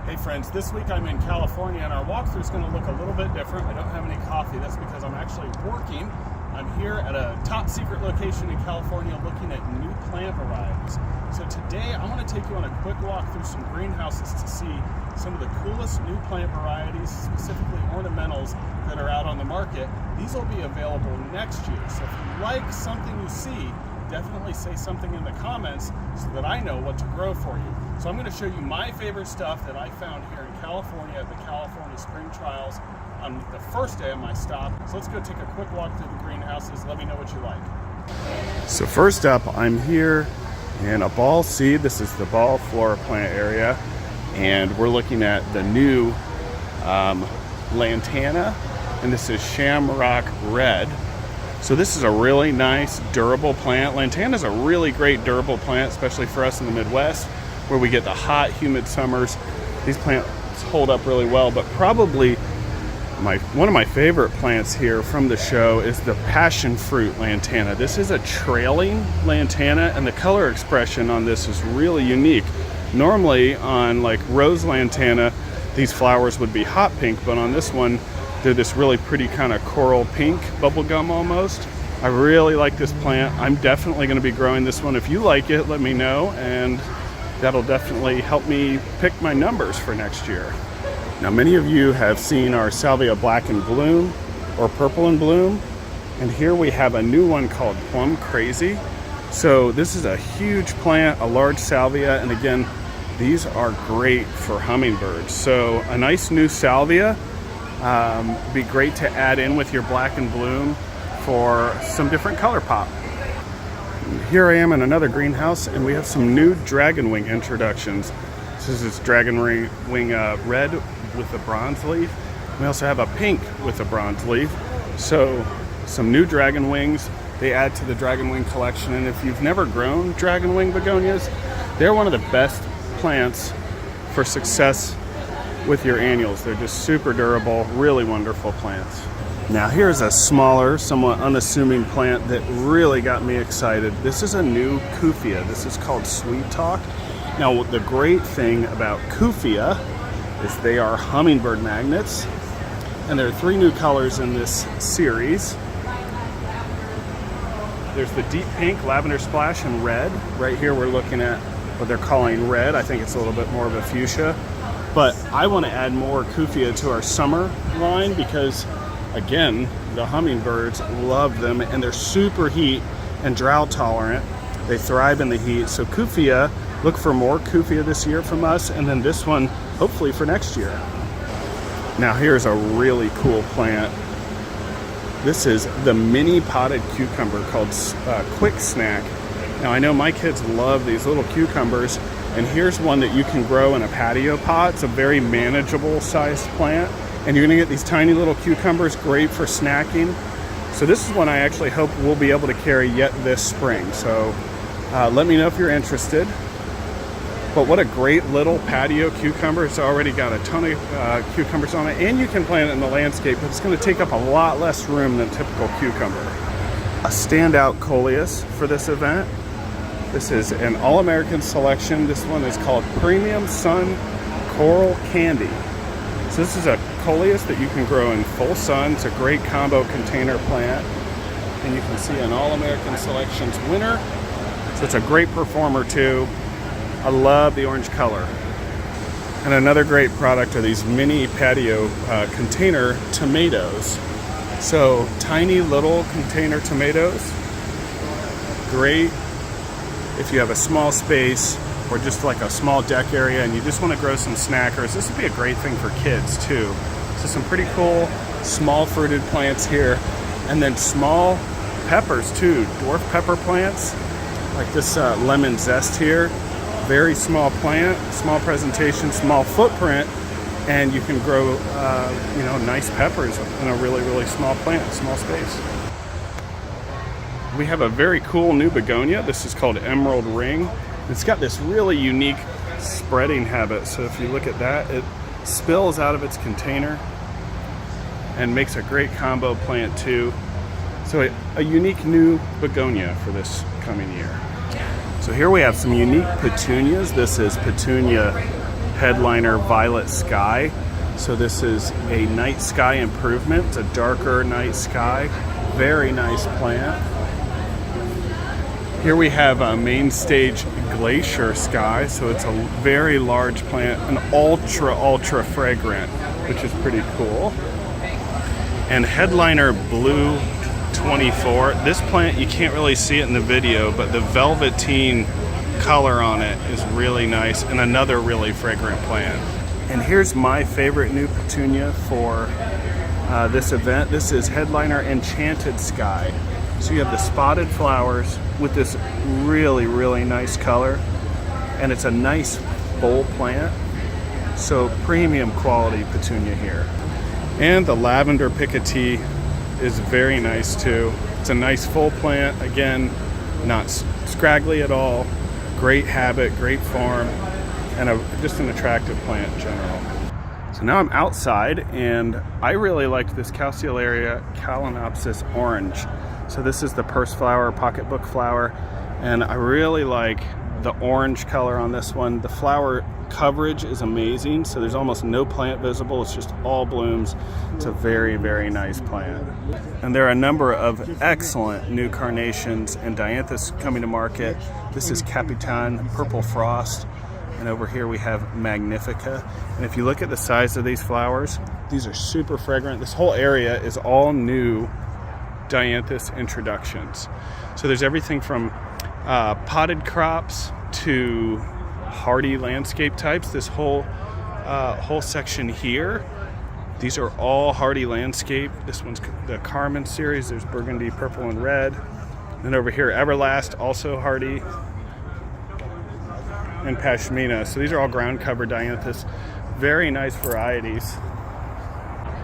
Hey friends, this week I'm in California and our walkthrough is going to look a little bit different. I don't have any coffee. That's because I'm actually working. I'm here at a top secret location in California looking at new plant varieties. So today I want to take you on a quick walk through some greenhouses to see some of the coolest new plant varieties, specifically ornamentals, that are out on the market. These will be available next year. So if you like something you see, definitely say something in the comments so that I know what to grow for you. So I'm going to show you my favorite stuff that I found here in California at the California Spring Trials on the first day of my stop. So let's go take a quick walk through the greenhouses. Let me know what you like. So first up, I'm here in a ball seed. This is the ball flora plant area, and we're looking at the new lantana, and this is Shamrock Red. So this is a really nice, durable plant. Lantana is a really great durable plant, especially for us in the Midwest, where we get the hot, humid summers. These plants hold up really well, but probably one of my favorite plants here from the show is the passion fruit lantana. This is a trailing lantana, and the color expression on this is really unique. Normally on like rose lantana, these flowers would be hot pink, but on this one, they're this really pretty kind of coral pink, bubblegum almost. I really like this plant. I'm definitely going to be growing this one. If you like it, let me know, and that'll definitely help me pick my numbers for next year. Now, many of you have seen our Salvia Black and Bloom or Purple and Bloom, and here we have a new one called Plum Crazy. So this is a huge plant, a large salvia, and again, these are great for hummingbirds. So a nice new salvia, be great to add in with your Black and Bloom for some different color pop. Here I am in another greenhouse, and we have some new dragon wing introductions. This is dragon wing red with a bronze leaf. We also have a pink with a bronze leaf. So some new dragon wings, they add to the dragon wing collection. And if you've never grown dragon wing begonias, they're one of the best plants for success with your annuals. They're just super durable, really wonderful plants. Now here's a smaller, somewhat unassuming plant that really got me excited. This is a new Kufia. This is called Sweet Talk. Now the great thing about Kufia is they are hummingbird magnets, and there are 3 new colors in this series. There's the deep pink, lavender splash, and red. Right here we're looking at what they're calling red. I think it's a little bit more of a fuchsia. But I want to add more Kufia to our summer line because, again, the hummingbirds love them, and they're super heat and drought tolerant. They thrive in the heat. So Kufia, look for more Kufia this year from us, and then this one hopefully for next year. Now here's a really cool plant. This is the mini potted cucumber called Quick Snack. Now I know my kids love these little cucumbers, and here's one that you can grow in a patio pot. It's a very manageable sized plant, and you're gonna get these tiny little cucumbers, great for snacking. So this is one I actually hope we'll be able to carry yet this spring. So let me know if you're interested. But what a great little patio cucumber. It's already got a ton of cucumbers on it, and you can plant it in the landscape, but it's gonna take up a lot less room than typical cucumber. A standout coleus for this event. This is an All-American selection. This one is called Premium Sun Coral Candy. So this is a coleus that you can grow in full sun. It's a great combo container plant, and you can see an All-American Selections winner. So it's a great performer too. I love the orange color. And another great product are these mini patio container tomatoes. So tiny little container tomatoes, great if you have a small space or just like a small deck area and you just want to grow some snackers. This would be a great thing for kids too. So some pretty cool small fruited plants here, and then small peppers too, dwarf pepper plants like this lemon zest here. Very small plant, small presentation, small footprint, and you can grow nice peppers in a really, really small plant, small space. We have a very cool new begonia. This is called Emerald Ring. It's got this really unique spreading habit. So if you look at that, it spills out of its container and makes a great combo plant too. So a unique new begonia for this coming year. So here we have some unique petunias. This is Petunia Headliner Violet Sky. So this is a night sky improvement. It's a darker night sky. Very nice plant. Here we have a main stage glacier sky. So it's a very large plant, an ultra fragrant, which is pretty cool. And Headliner Blue 24. This plant, you can't really see it in the video, but the velveteen color on it is really nice, and another really fragrant plant. And here's my favorite new petunia for this event. This is Headliner Enchanted Sky. So you have the spotted flowers with this really nice color, and it's a nice full plant. So premium quality petunia here. And the lavender picotee is very nice too. It's a nice full plant, again, not scraggly at all. Great habit, great form, and just an attractive plant in general. So now I'm outside, and I really liked this Calceolaria Calanopsis orange. So this is the purse flower, pocketbook flower, and I really like the orange color on this one. The flower coverage is amazing, so there's almost no plant visible. It's just all blooms. It's a very nice plant. And there are a number of excellent new carnations and dianthus coming to market. This is Capitan Purple Frost, and over here we have Magnifica. And if you look at the size of these flowers, these are super fragrant. This whole area is all new dianthus introductions. So there's everything from potted crops to hardy landscape types. This whole section here, these are all hardy landscape. This one's the Carmen series. There's burgundy, purple, and red. And over here, Everlast, also hardy, and Pashmina. So these are all ground cover dianthus. Very nice varieties.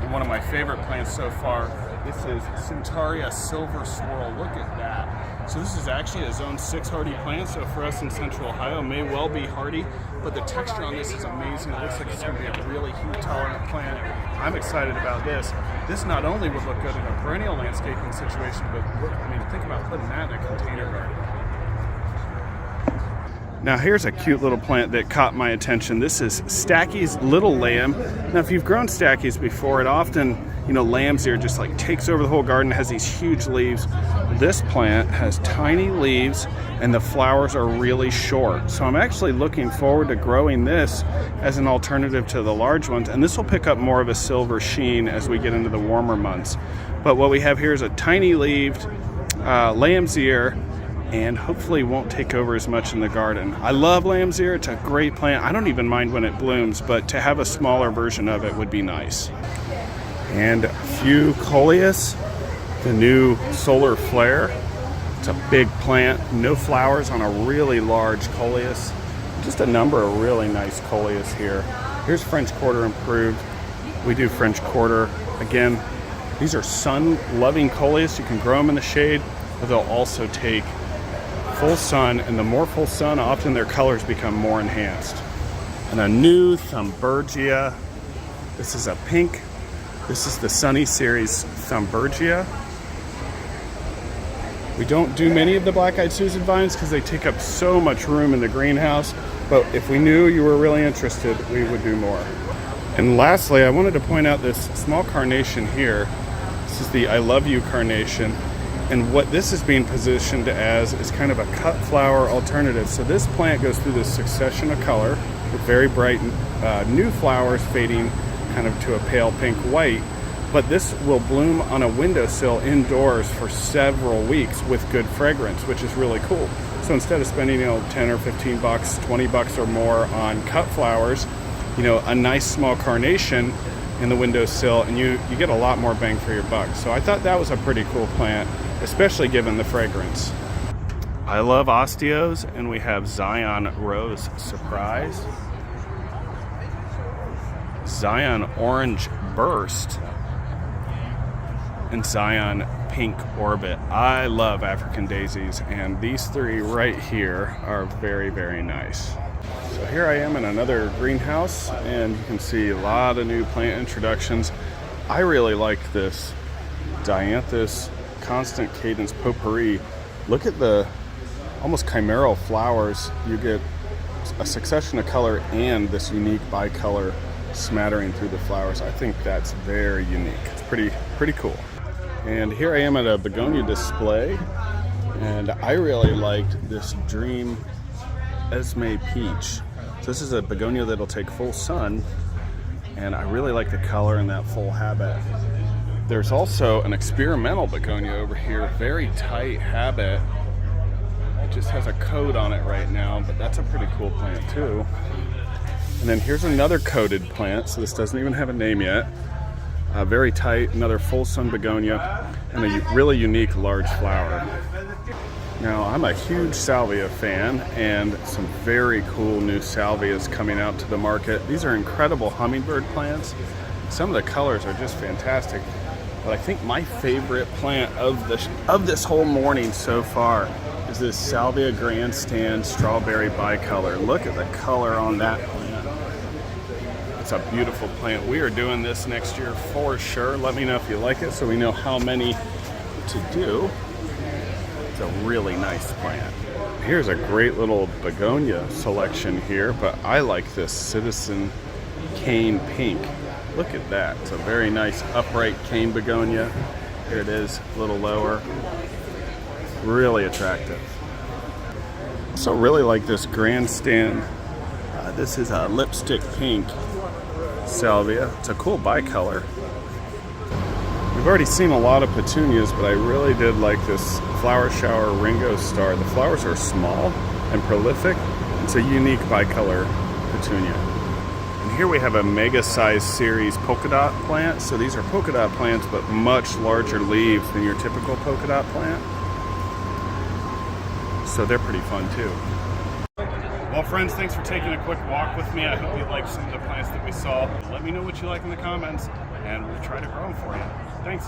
And one of my favorite plants so far, this is Centaria Silver Swirl. Look at that. So this is actually a zone 6 hardy plant. So for us in central Ohio, may well be hardy, but the texture on this is amazing. It looks like it's going to be a really heat tolerant plant. I'm excited about this. This not only would look good in a perennial landscaping situation, but think about putting that in a container garden. Now here's a cute little plant that caught my attention. This is Stacky's Little Lamb. Now if you've grown Stacky's before, it often, lamb's ear just like takes over the whole garden, has these huge leaves. This plant has tiny leaves and the flowers are really short. So I'm actually looking forward to growing this as an alternative to the large ones, and this will pick up more of a silver sheen as we get into the warmer months. But what we have here is a tiny leaved lamb's ear, and hopefully won't take over as much in the garden. I love lamb's ear. It's a great plant. I don't even mind when it blooms, but to have a smaller version of it would be nice. And Fucoleus, the new solar flare. It's a big plant, no flowers on a really large coleus. Just a number of really nice coleus here. Here's French Quarter improved. We do French Quarter. Again, these are sun-loving coleus. You can grow them in the shade, but they'll also take full sun, and the more full sun, often their colors become more enhanced. And a new Thunbergia. This is a pink. This is the Sunny Series Thunbergia. We don't do many of the black-eyed Susan vines because they take up so much room in the greenhouse, but if we knew you were really interested, we would do more. And lastly, I wanted to point out this small carnation here. This is the I Love You carnation. And what this is being positioned as is kind of a cut flower alternative. So this plant goes through this succession of color with very bright new flowers fading kind of to a pale pink white. But this will bloom on a windowsill indoors for several weeks with good fragrance, which is really cool. So instead of spending 10 or 15 bucks, 20 bucks or more on cut flowers, a nice small carnation in the windowsill, and you get a lot more bang for your buck. So I thought that was a pretty cool plant, especially given the fragrance. I love osteos, and we have Zion Rose Surprise, Zion Orange Burst, and Zion Pink Orbit. I love African daisies, and these three right here are very, very nice. So here I am in another greenhouse, and you can see a lot of new plant introductions. I really like this Dianthus Constant Cadence Potpourri. Look at the almost chimeral flowers. You get a succession of color and this unique bicolor smattering through the flowers. I think that's very unique. It's pretty cool. And here I am at a begonia display, and I really liked this Dream Esme Peach. So this is a begonia that'll take full sun, and I really like the color and that full habit. There's also an experimental begonia over here, very tight habit. It just has a coat on it right now, but that's a pretty cool plant too. And then here's another coated plant, so this doesn't even have a name yet. Very tight, another full sun begonia, and a really unique large flower. Now, I'm a huge salvia fan, and some very cool new salvias coming out to the market. These are incredible hummingbird plants. Some of the colors are just fantastic, but I think my favorite plant of this whole morning so far is this Salvia grandstand strawberry bicolor. Look at the color on that plant. It's a beautiful plant. We are doing this next year for sure. Let me know if you like it so we know how many to do. It's a really nice plant. Here's a great little begonia selection here, but I like this Citizen Cane Pink. Look at that. It's a very nice upright cane begonia. Here it is, a little lower. Really attractive. Also really like this grandstand. This is a lipstick pink salvia. It's a cool bicolor. We've already seen a lot of petunias, but I really did like this Flower Shower Ringo Star. The flowers are small and prolific. It's a unique bicolor petunia. And here we have a mega size series polka dot plant. So these are polka dot plants, but much larger leaves than your typical polka dot plant. So they're pretty fun too. Well, friends, thanks for taking a quick walk with me. I hope you liked some of the plants that we saw. Let me know what you like in the comments, and we'll try to grow them for you. Thanks.